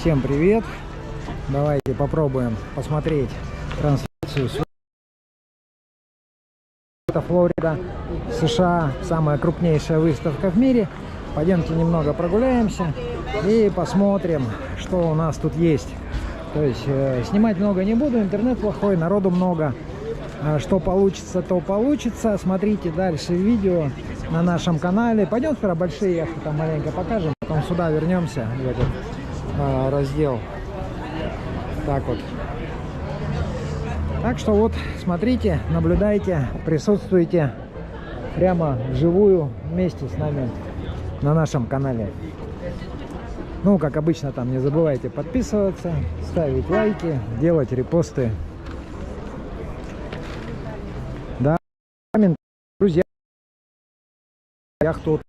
Всем привет! Давайте попробуем посмотреть трансляцию. Это Флорида, США, самая крупнейшая выставка в мире. Пойдемте немного прогуляемся и посмотрим, что у нас тут есть. То есть снимать много не буду, интернет плохой, народу много. Что получится, то получится. Смотрите дальше видео на нашем канале. Пойдем сперва большие яхты там маленько покажем, потом сюда вернемся в этот раздел. Так вот. Так что вот, смотрите, наблюдайте, присутствуйте прямо вживую вместе с нами на нашем канале. Ну, как обычно, там не забывайте подписываться, ставить лайки, делать репосты. Да, друзья, яхту.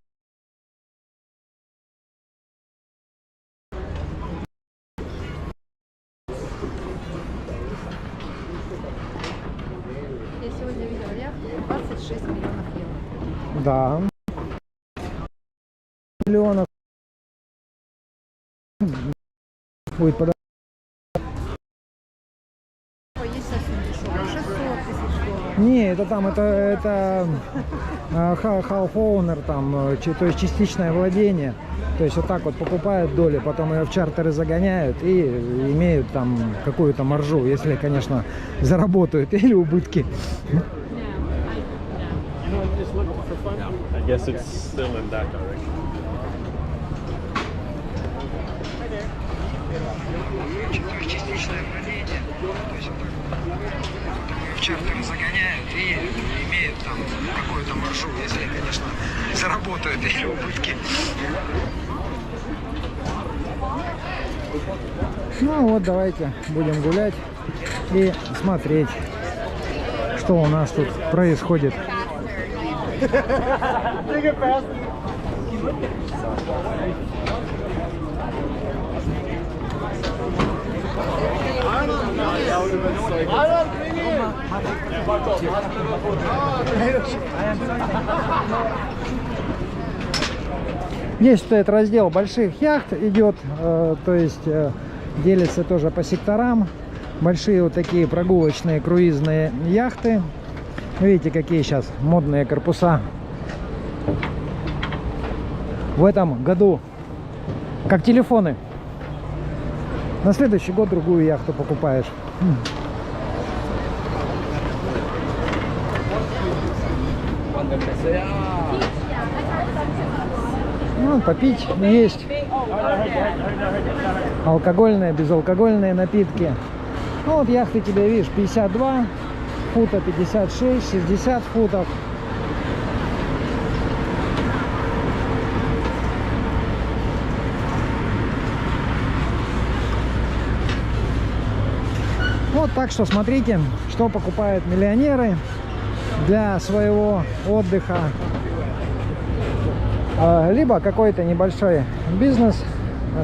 Я сегодня видела яхту 26 миллионов евро. Да. Миллионов. Будет подать. Есть совсем дешевый, 600 тысяч долларов. Не, это там, это half owner, там, то есть частичное владение. То есть вот так вот покупают доли, потом ее в чартеры загоняют и имеют там какую-то маржу, если, конечно, заработают или убытки. I guess it's still in that direction. Частичное владение. То есть в чартеры загоняют и имеют там какую-то маржу, если, конечно, заработают или убытки. Ну вот, давайте будем гулять и смотреть, что у нас тут происходит. Здесь стоит раздел больших яхт, идет, то есть делится тоже по секторам. Большие вот такие прогулочные круизные яхты. Видите, какие сейчас модные корпуса. В этом году как телефоны. На следующий год другую яхту покупаешь. Ну, попить есть. Алкогольные, безалкогольные напитки. Ну, вот яхты тебе, видишь, 52 фута, 56, 60 футов. Вот, так что смотрите, что покупают миллионеры для своего отдыха. Либо какой-то небольшой бизнес,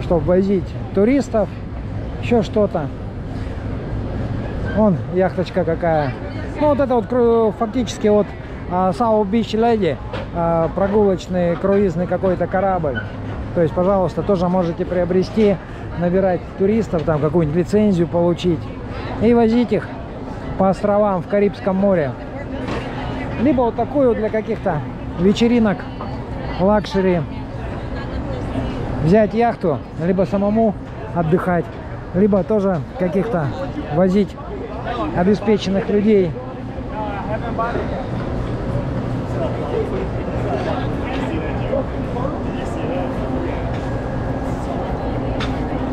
чтобы возить туристов, еще что-то. Вон яхточка какая. Ну, вот это вот фактически вот South Beach Lady, прогулочный круизный какой-то корабль. То есть, пожалуйста, тоже можете приобрести, набирать туристов, там какую-нибудь лицензию получить и возить их по островам в Карибском море. Либо вот такую для каких-то вечеринок, лакшери, взять яхту, либо самому отдыхать, либо тоже каких-то возить обеспеченных людей.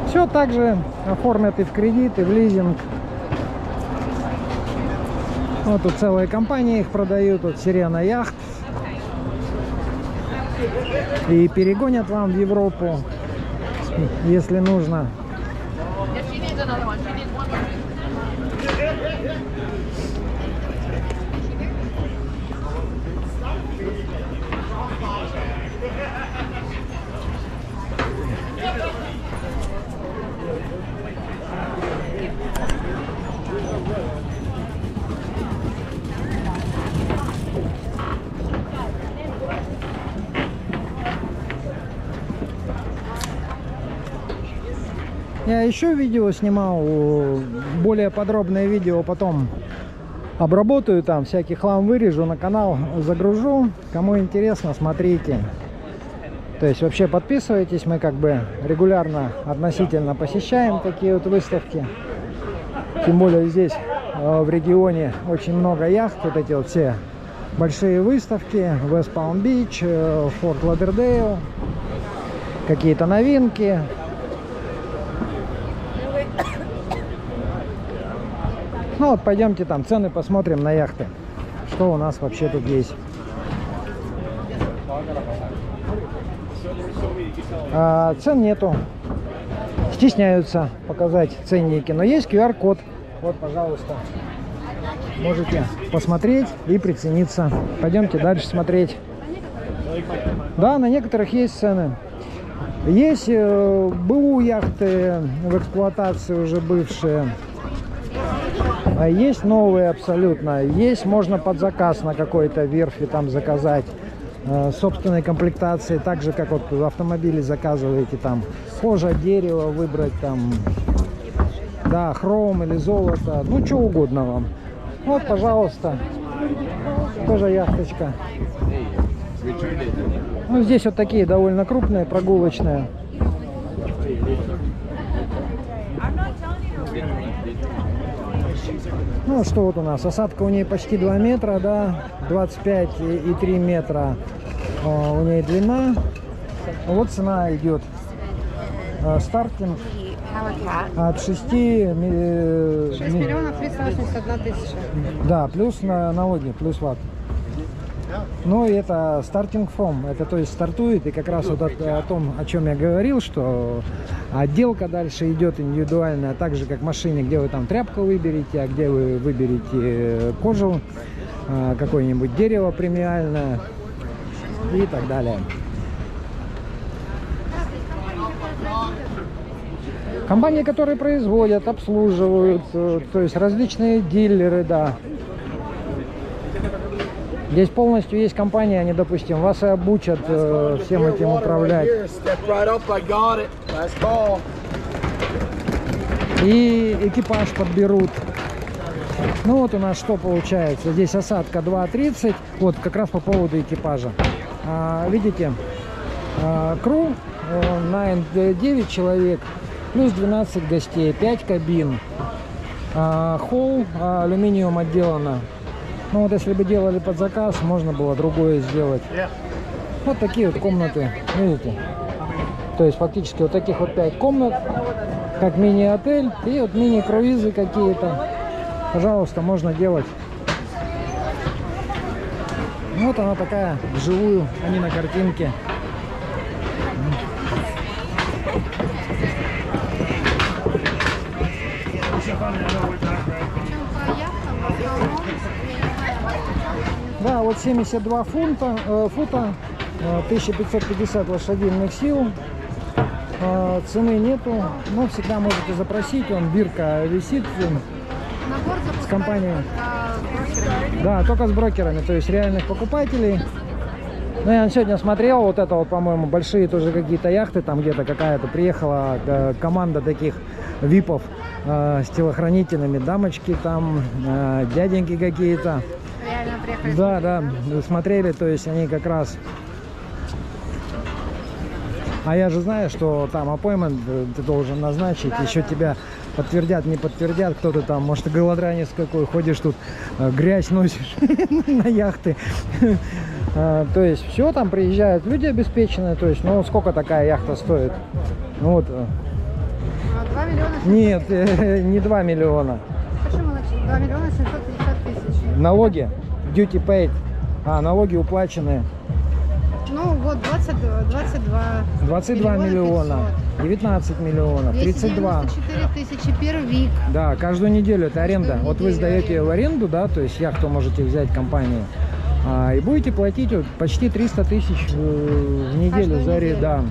Все также оформят и в кредит, и в лизинг. Вот тут целые компании их продают, тут Сирена яхт. И перегонят вам в Европу, если нужно. Я еще видео снимал, более подробное видео потом обработаю, там всякий хлам вырежу, на канал загружу. Кому интересно, смотрите. То есть вообще подписывайтесь, мы как бы регулярно относительно посещаем такие вот выставки. Тем более здесь в регионе очень много яхт, вот эти вот все большие выставки, West Palm Beach, Fort Lauderdale, какие-то новинки. Ну вот пойдемте там цены посмотрим на яхты, что у нас вообще тут есть. Цен нету, стесняются показать ценники, но есть QR-код. Вот, пожалуйста, можете посмотреть и прицениться. Пойдемте дальше смотреть. Да, на некоторых есть цены. Есть БУ яхты в эксплуатации уже бывшие. Есть новые абсолютно. Есть, можно под заказ на какой-то верфи там заказать собственной комплектации, так же как вот в автомобиле заказываете там кожа, дерево выбрать там, да, хром или золото, ну что угодно вам. Вот, пожалуйста, тоже яхточка. Ну здесь вот такие довольно крупные, прогулочные. Ну что вот у нас, осадка у нее почти 2 метра, да, 25,3 метра у нее длина. Вот цена идет, стартинг от 6 миллионов 381 тысяча. Да, плюс налоги, плюс ват. Ну и это стартинг фом, это то есть стартует, и как раз вот о том, о чем я говорил, что отделка дальше идет индивидуальная, так же как в машине, где вы там тряпку выберете, а где вы выберете кожу, какое-нибудь дерево премиальное и так далее. Компании, которые производят, обслуживают, то есть различные дилеры, да. Здесь полностью есть компания, они, допустим, вас и обучат всем этим управлять. И экипаж подберут. Ну вот у нас что получается. Здесь осадка 2.30. Вот как раз по поводу экипажа. Видите, кру на 9 человек, плюс 12 гостей, 5 кабин. Холл алюминием отделано. Ну вот если бы делали под заказ, можно было другое сделать. Вот такие вот комнаты, видите? То есть фактически вот таких вот 5 комнат, как мини-отель и вот мини-круизы какие-то. Пожалуйста, можно делать. Вот она такая вживую, а не на картинке. Да, вот 72 фута, 1550 лошадиных сил. Цены нету, но всегда можете запросить, он бирка висит с компанией. Да, только с брокерами, то есть реальных покупателей. Ну, я сегодня смотрел, вот это вот, по-моему, большие тоже какие-то яхты, там где-то какая-то приехала команда таких випов с телохранителями, дамочки там, дяденьки какие-то. Да, да, смотрели, то есть они как раз... А я же знаю, что там appointment ты должен назначить, да, еще да. Тебя подтвердят, не подтвердят, кто-то там, может, голодранец какой, ходишь тут, грязь носишь на яхты. То есть все, там приезжают люди обеспеченные, то есть, ну, сколько такая яхта стоит? Ну, вот. 2 миллиона? Нет, не 2 миллиона. Почему 2 миллиона 750 тысяч? Налоги, duty paid, налоги уплаченные. Ну вот 22 миллиона, 19 миллионов, 32. 4 тысячи первик. Да, каждую неделю это аренда. Вот вы сдаете в аренду, да, то есть яхту можете взять компанию, и будете платить вот почти 300 тысяч в неделю за аренду.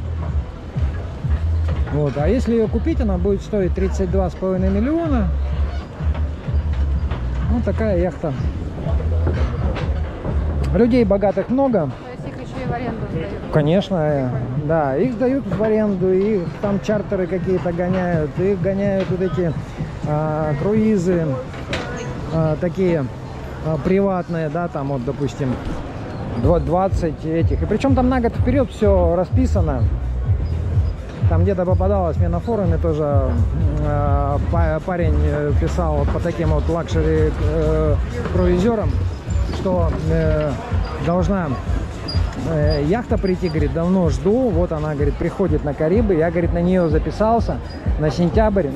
Вот, а если ее купить, она будет стоить 32,5 миллиона. Вот такая яхта. Людей богатых много. В аренду. Конечно, Да, их сдают в аренду, их там чартеры какие-то гоняют, их гоняют вот эти круизы такие приватные, да, там вот, допустим, 20 этих. И причем там на год вперед все расписано. Там где-то попадалось мне на форуме тоже парень писал вот по таким вот лакшери круизерам, что должна яхта прийти, говорит, давно жду. Вот она, говорит, приходит на Карибы. Я, говорит, на нее записался на сентябрь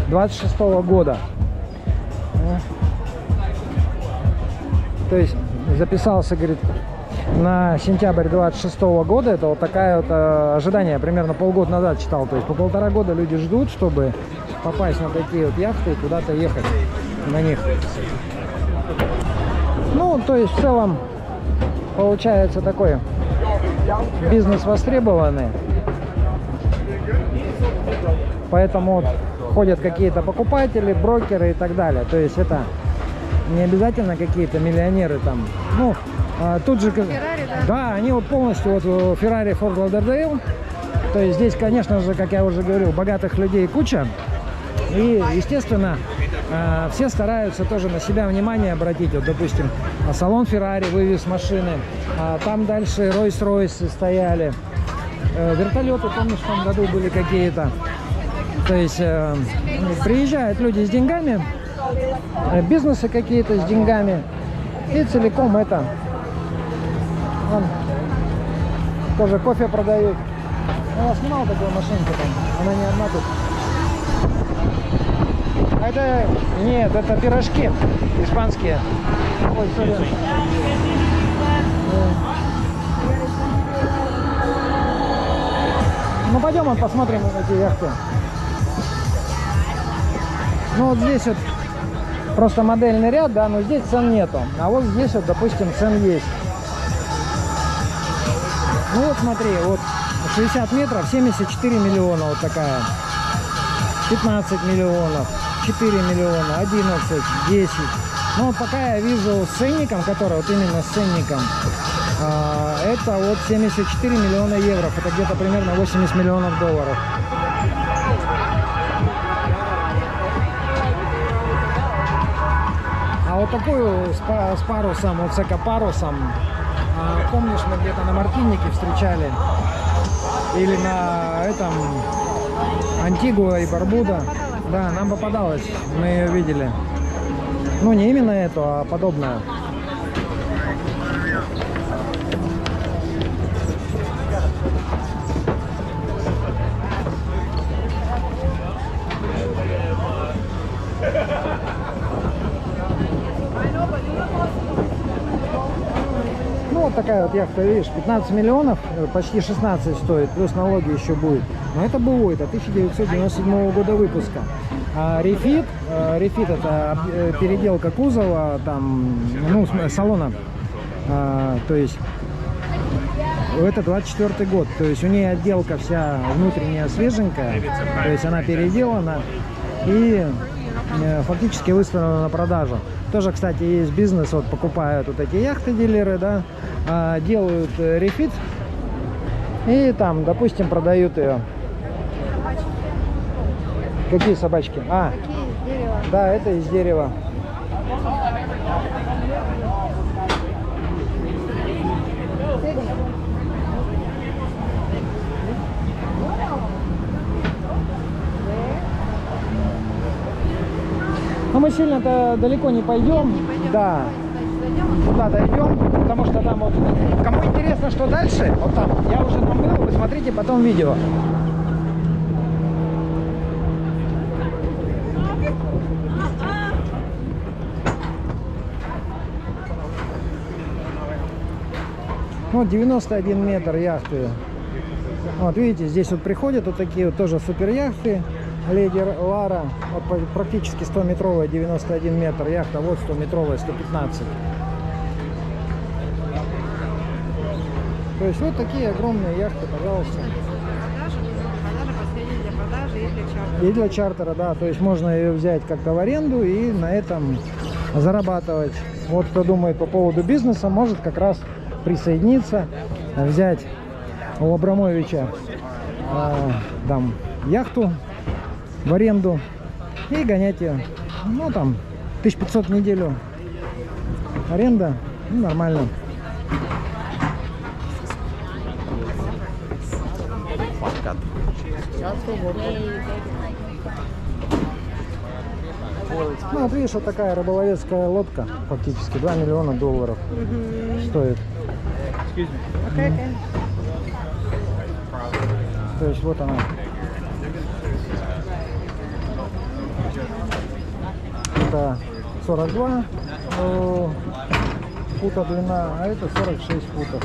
26 года. То есть записался, говорит, на сентябрь 26 года. Это вот такая вот ожидание. Примерно полгода назад читал. То есть по 1,5 года люди ждут, чтобы попасть на такие вот яхты и куда-то ехать на них. Ну, то есть в целом получается такой бизнес востребованный. Поэтому вот ходят какие-то покупатели, брокеры и так далее. То есть это не обязательно какие-то миллионеры там. Ну, тут же... Феррари, да? Да, они вот полностью вот Ferrari, Fort Lauderdale. То есть здесь, конечно же, как я уже говорил, богатых людей куча. И, естественно, все стараются тоже на себя внимание обратить. Вот, допустим, салон Ferrari вывез машины. Там дальше Rolls-Royce стояли. Вертолеты, помнишь, в том году были какие-то. То есть приезжают люди с деньгами, бизнесы какие-то с деньгами. И целиком это... Вон, тоже кофе продают. Я снимал такую машинку там. Она не одна тут. Это... Нет, это пирожки испанские. Ой, sorry. Ну пойдем вот посмотрим эти яхты. Ну вот здесь вот просто модельный ряд, да, но здесь цен нету. А вот здесь вот, допустим, цен есть. Ну вот смотри, вот 60 метров, 74 миллиона вот такая. 15 миллионов, 4 миллиона, 11, 10. Но вот пока я вижу с ценником, который вот именно с ценником, это вот 74 миллиона евро. Это где-то примерно 80 миллионов долларов. А вот такую с парусом, вот с экопарусом, помнишь, мы где-то на Мартинике встречали? Или на этом Антигуа и Барбуда. Да, нам попадалось, мы ее видели. Ну, не именно эту, а подобное. Вот такая вот яхта, видишь, 15 миллионов, почти 16 стоит, плюс налоги еще будет. Но это БУ, это 1997 года выпуска. А рефит это переделка кузова, там, ну, салона, то есть это 24 год, то есть у нее отделка вся внутренняя свеженькая, то есть она переделана и фактически выставлена на продажу. Тоже, кстати, есть бизнес, вот покупают вот эти яхты дилеры, да, делают рефит и там, допустим, продают ее. Какие собачки? Какие из дерева? Да, это из дерева. Но мы сильно-то далеко не пойдем. Да. Туда дойдем, потому что там вот... Кому интересно, что дальше, вот там, я уже там был, вы смотрите потом видео. Вот 91 метр яхты. Вот видите, здесь вот приходят вот такие вот тоже супер яхты. Леди Лара, вот практически 100-метровая, 91 метр яхта, вот 100-метровая, 115. То есть вот такие огромные яхты, пожалуйста. Продажа последняя для продажи и для чартера. И для чартера, да, то есть можно ее взять как-то в аренду и на этом зарабатывать. Вот кто думает по поводу бизнеса, может как раз присоединиться, взять у Абрамовича там яхту в аренду и гонять ее. Ну там 1500 в неделю аренда, ну, нормально. Ну, вот видишь, вот такая рыболовецкая лодка, фактически, $2 миллиона стоит. То есть вот она. Это 42 фута длина, а это 46 футов.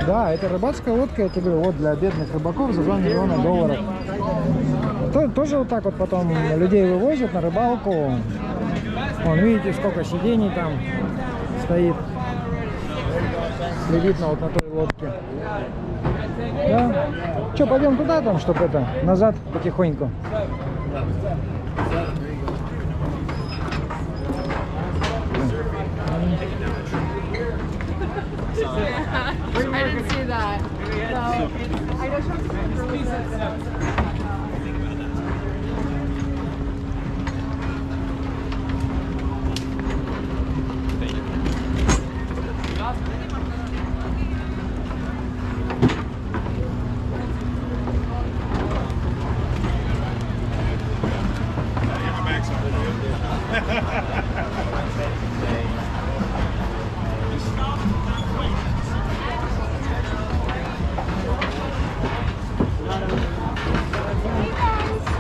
Да, это рыбацкая лодка, я тебе говорю, вот для бедных рыбаков за $2 миллиона. Тоже вот так вот потом людей вывозят на рыбалку. Вон, видите, сколько сидений там стоит. Видно вот на той лодке. Да? Че, пойдем туда там, чтобы это, назад потихоньку. I didn't see that. No. I just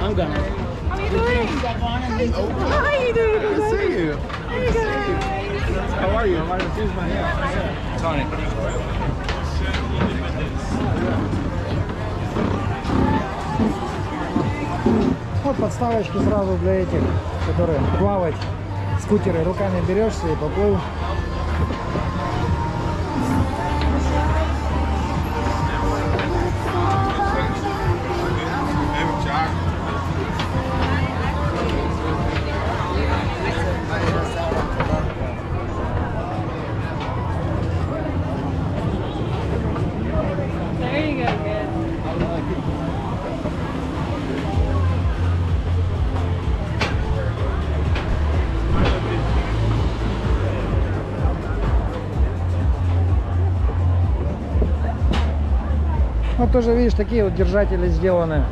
I'm gonna. How are you doing? How are you doing? Good to see you. Good to see you. How are you? I'm going to choose my hair. Tony. Вот подставочки сразу для этих, которые плавать, скутеры, руками берешься и поплыл. There you go, good. Вот тоже, видишь, такие вот держатели сделаны.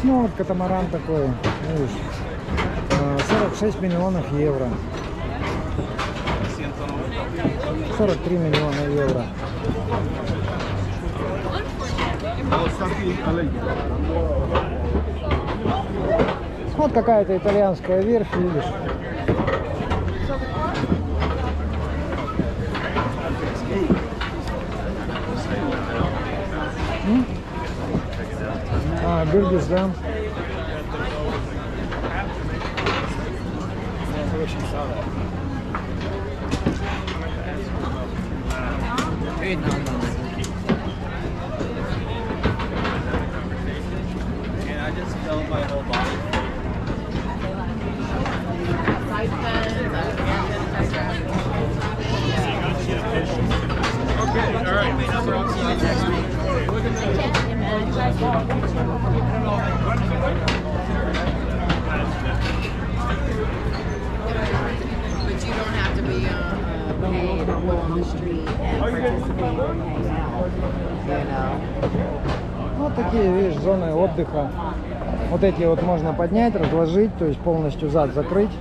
Ну вот катамаран такой, видишь, 46 миллионов евро. 43 миллиона евро. Вот какая-то итальянская верфь, видишь. Бюргис, да. But you don't have to be paid or go on the street and participate and hang out, you know. Вот такие, видишь, зоны отдыха. Вот эти вот можно поднять, разложить, то есть полностью зад закрыть.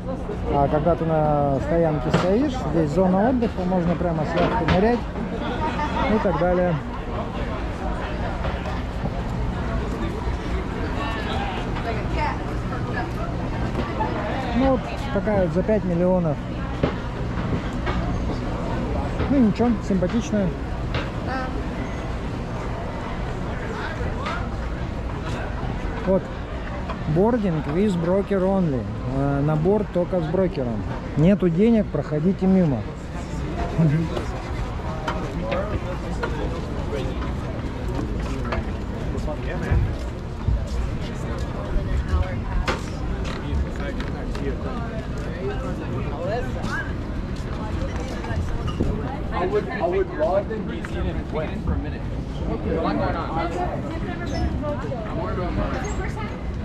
А когда ты на стоянке стоишь, здесь зона отдыха, можно прямо с яхты нырять и так далее. Ну вот такая вот за 5 миллионов Ну ничего, симпатичная. Вот. Бординг with broker only. Набор только с брокером. Нету денег, проходите мимо. I would rather be seen waiting for a minute.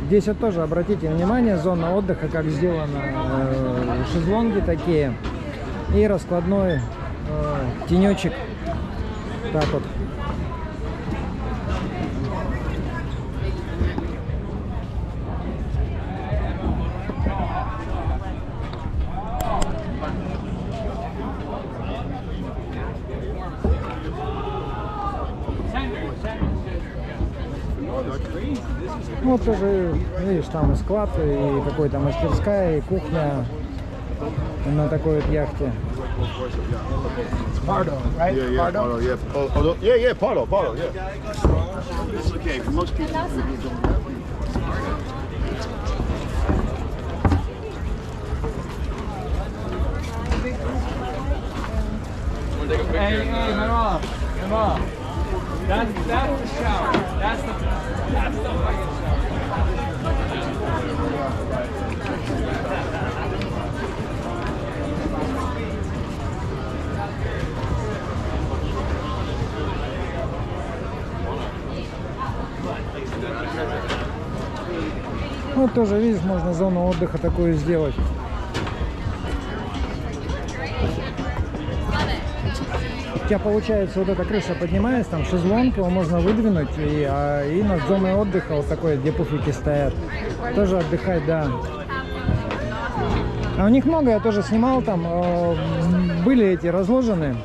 Здесь вот тоже обратите внимание, зона отдыха, как сделано, шезлонги такие и раскладной тенечек. Так вот. Вот тоже, видишь, там и склад, и какой-то мастерская, и кухня на такой вот яхте. Pardo, right? Yeah, yeah, Pardo, yeah. Yeah, Pardo, yeah. It's okay. For most people, Hey, Mama. That's the shower. That's the fucking Ну, тоже, видишь, можно зону отдыха такую сделать. У тебя получается вот эта крыша поднимается, там шезлонг, его можно выдвинуть, и над зоной отдыха вот такой, где пуфики стоят. Тоже отдыхать, да. А у них много, я тоже снимал, там были эти разложены.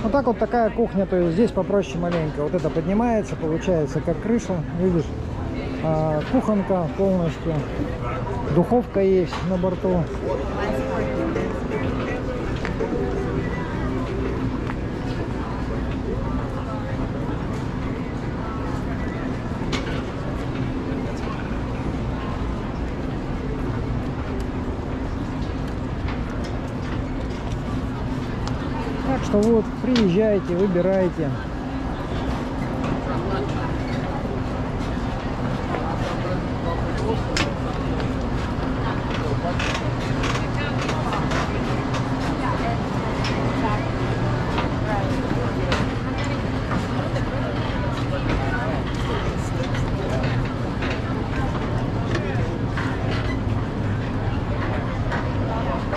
Вот так вот такая кухня, то есть здесь попроще маленько. Вот это поднимается, получается как крыша, видишь, кухонка полностью, духовка есть на борту. Так что вот, приезжайте, выбирайте.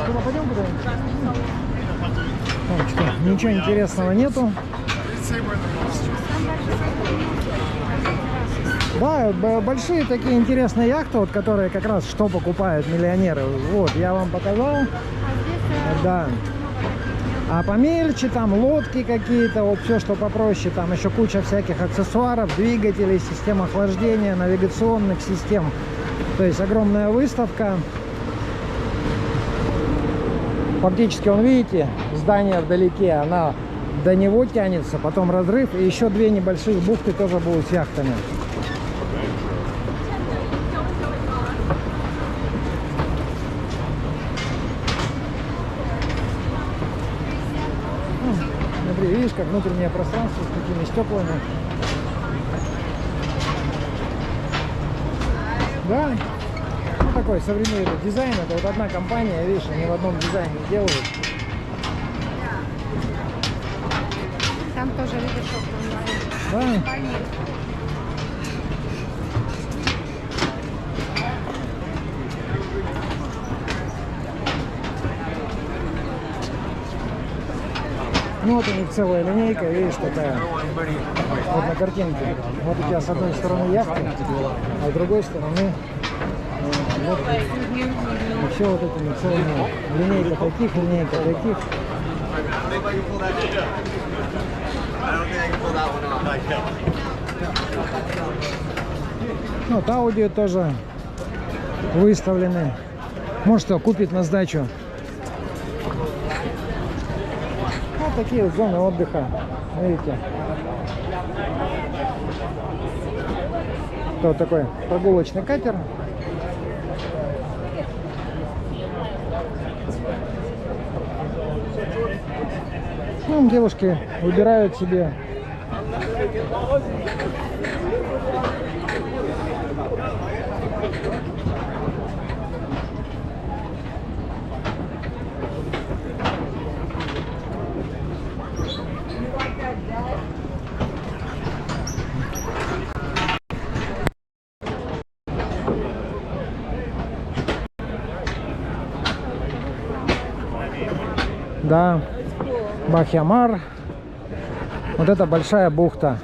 Куда пойдем куда-нибудь? Так что, ничего интересного нету. Да, большие такие интересные яхты, вот, которые как раз что покупают миллионеры. Вот, я вам показал. Да. А помельче там лодки какие-то, вот все, что попроще. Там еще куча всяких аксессуаров, двигателей, систем охлаждения, навигационных систем. То есть огромная выставка. Фактически, вон, видите, здание вдалеке, она до него тянется, потом разрыв, и еще две небольшие бухты тоже будут с яхтами. Смотри, видишь, как внутреннее пространство с такими стеклами. Да. Ну, такой современный дизайн. Это вот одна компания, видишь, они в одном дизайне делают. Там тоже видишь, что Да. Ну вот у них целая линейка, видишь, такая. Вот на картинке. Вот у тебя с одной стороны яхта, а с другой стороны вот, и все вот этими целыми. Линейка таких, линейка таких. Вот аудио тоже выставлены. Может, кто купит на сдачу. Вот такие вот зоны отдыха. Видите? Это вот такой прогулочный катер. Ну, девушки выбирают себе. Да, Бахьямар. Вот это большая бухта.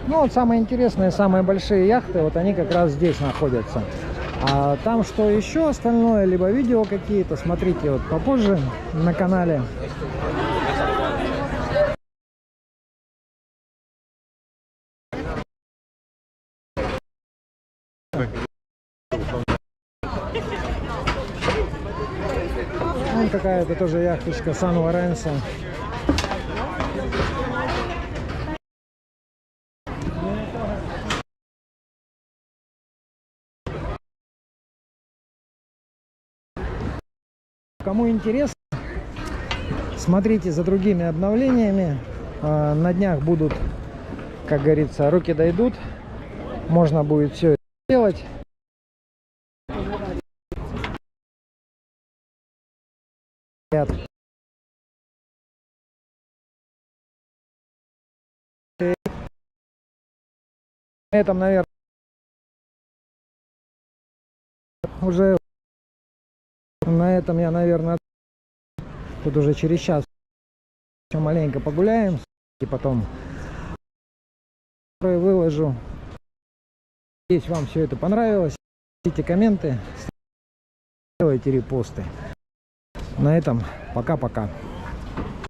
Ну вот самые интересные, самые большие яхты, вот они как раз здесь находятся. А там что еще остальное, либо видео какие-то, смотрите вот попозже на канале. Вон какая-то тоже яхточка Сан-Лоренсо. Кому интересно, смотрите за другими обновлениями. На днях будут, как говорится, руки дойдут. Можно будет все это сделать. На этом, наверное, уже на этом я, наверное, тут уже через час еще маленько погуляем и потом выложу. Надеюсь, вам все это понравилось. Пишите комменты, делайте репосты. На этом пока-пока.